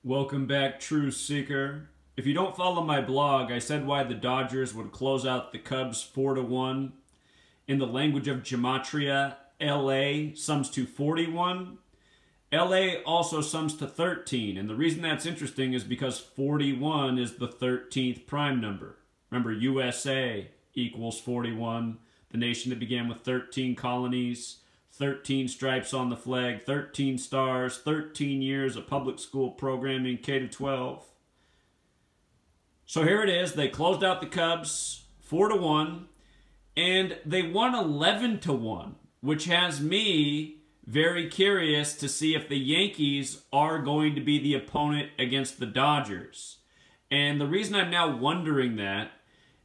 Welcome back, True Seeker. If you don't follow my blog, I said why the Dodgers would close out the Cubs 4-1. In the language of gematria, LA sums to 41. LA also sums to 13, and the reason that's interesting is because 41 is the 13th prime number. Remember, USA equals 41, the nation that began with 13 colonies, 13 stripes on the flag, 13 stars, 13 years of public school programming, K-12. So here it is. They closed out the Cubs 4-1, and they won 11-1, which has me very curious to see if the Yankees are going to be the opponent against the Dodgers. And the reason I'm now wondering that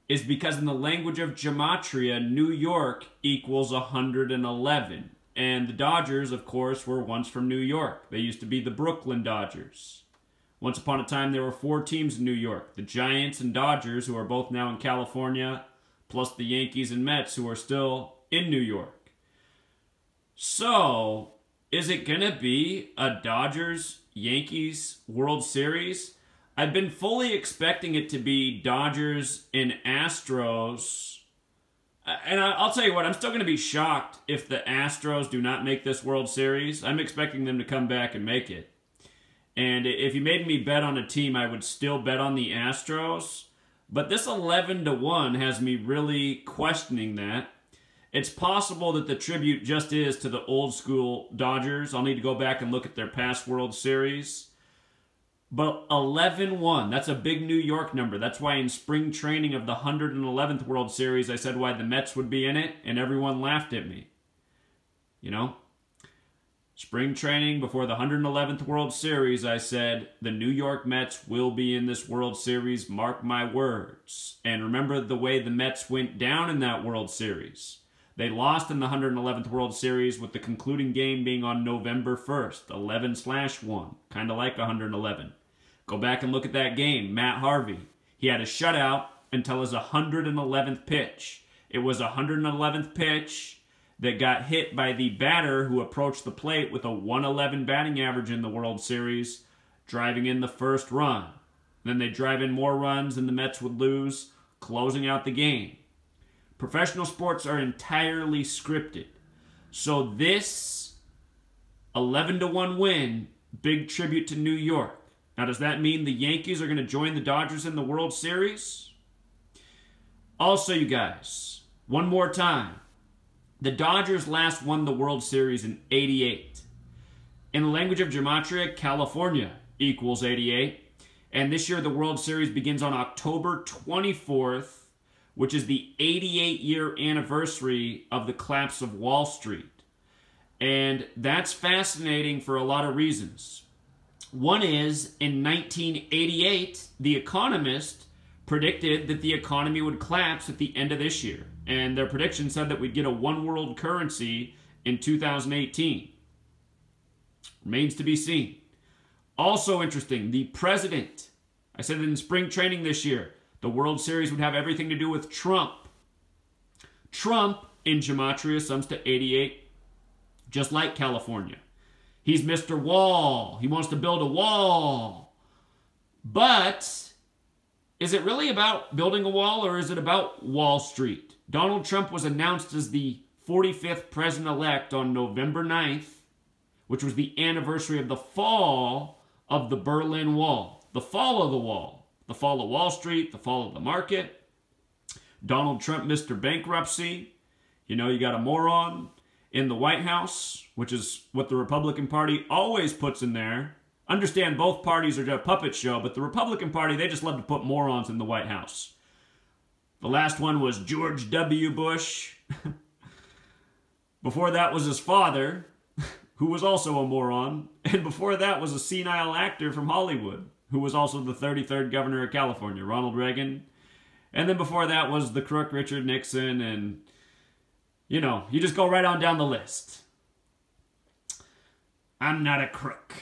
is because in the language of gematria, New York equals 111. And the Dodgers, of course, were once from New York. They used to be the Brooklyn Dodgers. Once upon a time, there were 4 teams in New York. The Giants and Dodgers, who are both now in California, plus the Yankees and Mets, who are still in New York. So, is it going to be a Dodgers-Yankees World Series? I've been fully expecting it to be Dodgers and Astros. And I'll tell you what, I'm still going to be shocked if the Astros do not make this World Series. I'm expecting them to come back and make it. And if you made me bet on a team, I would still bet on the Astros. But this 11-1 has me really questioning that. It's possible that the tribute just is to the old school Dodgers. I'll need to go back and look at their past World Series. But 11-1, that's a big New York number. That's why in spring training of the 111th World Series, I said why the Mets would be in it, and everyone laughed at me. You know? Spring training before the 111th World Series, I said, the New York Mets will be in this World Series, mark my words. And remember the way the Mets went down in that World Series. They lost in the 111th World Series with the concluding game being on November 1st, 11/1, kind of like 111. Go back and look at that game. Matt Harvey, he had a shutout until his 111th pitch. It was a 111th pitch that got hit by the batter who approached the plate with a 111 batting average in the World Series, driving in the first run. Then they drive in more runs and the Mets would lose, closing out the game. Professional sports are entirely scripted. So this 11-1 win, big tribute to New York. Now, does that mean the Yankees are going to join the Dodgers in the World Series? Also, you guys, one more time. The Dodgers last won the World Series in '88. In the language of gematria, California equals 88. And this year, the World Series begins on October 24th, which is the 88-year anniversary of the collapse of Wall Street. And that's fascinating for a lot of reasons. One is, in 1988, The Economist predicted that the economy would collapse at the end of this year. And their prediction said that we'd get a one-world currency in 2018. Remains to be seen. Also interesting, the president, I said it in spring training this year, the World Series would have everything to do with Trump. Trump, in gematria, sums to 88, just like California. He's Mr. Wall. He wants to build a wall. But is it really about building a wall, or is it about Wall Street? Donald Trump was announced as the 45th president-elect on November 9th, which was the anniversary of the fall of the Berlin Wall. The fall of the wall. The fall of Wall Street, the fall of the market. Donald Trump, Mr. Bankruptcy. You know, you got a moron in the White House, which is what the Republican Party always puts in there. Understand both parties are just a puppet show, but the Republican Party, they just love to put morons in the White House. The last one was George W. Bush. Before that was his father, who was also a moron. And before that was a senile actor from Hollywood, who was also the 33rd governor of California, Ronald Reagan. And then before that was the crook Richard Nixon, and, you know, you just go right on down the list. I'm not a crook.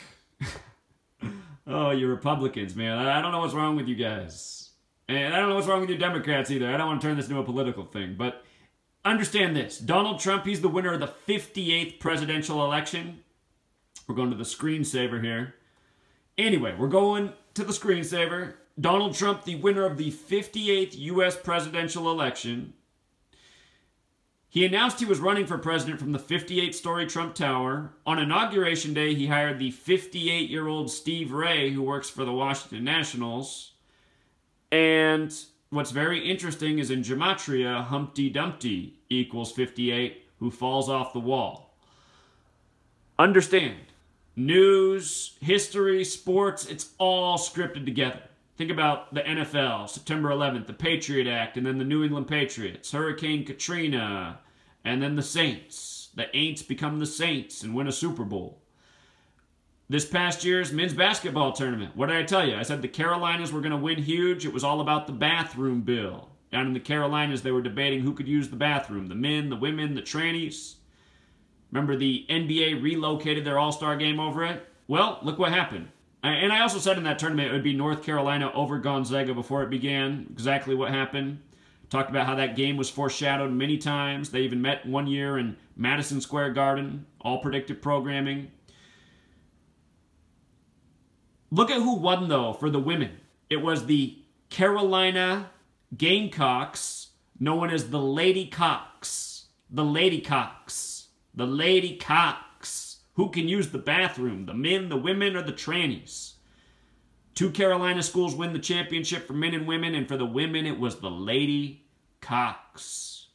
Oh, you Republicans, man. I don't know what's wrong with you guys. And I don't know what's wrong with you Democrats either. I don't want to turn this into a political thing, but understand this. Donald Trump, he's the winner of the 58th presidential election. We're going to the screensaver here. Anyway, we're going to the screensaver. Donald Trump, the winner of the 58th U.S. presidential election. He announced he was running for president from the 58-story Trump Tower. On Inauguration Day, he hired the 58-year-old Steve Ray, who works for the Washington Nationals. And what's very interesting is in Gematria, Humpty Dumpty equals 58, who falls off the wall. Understand, news, history, sports, it's all scripted together. Think about the NFL, September 11th, the Patriot Act, and then the New England Patriots, Hurricane Katrina, and then the Saints. The Aints become the Saints and win a Super Bowl. This past year's men's basketball tournament, what did I tell you? I said the Carolinas were going to win huge. It was all about the bathroom bill. Down in the Carolinas, they were debating who could use the bathroom, the men, the women, the trannies. Remember the NBA relocated their All-Star game over it? Well, look what happened. And I also said in that tournament it would be North Carolina over Gonzaga before it began. Exactly what happened. Talked about how that game was foreshadowed many times. They even met one year in Madison Square Garden. All predictive programming. Look at who won, though, for the women. It was the Carolina Gamecocks, known as the Lady Cocks. The Lady Cocks. The Lady Cocks. Who can use the bathroom? The men, the women, or the trannies? 2 Carolina schools win the championship for men and women, and for the women, it was the Lady Cocks.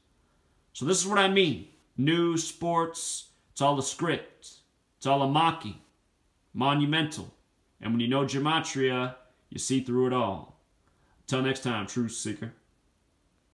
So this is what I mean. News, sports, it's all a script. It's all a mocking. Monumental. And when you know gematria, you see through it all. Until next time, Truth Seeker.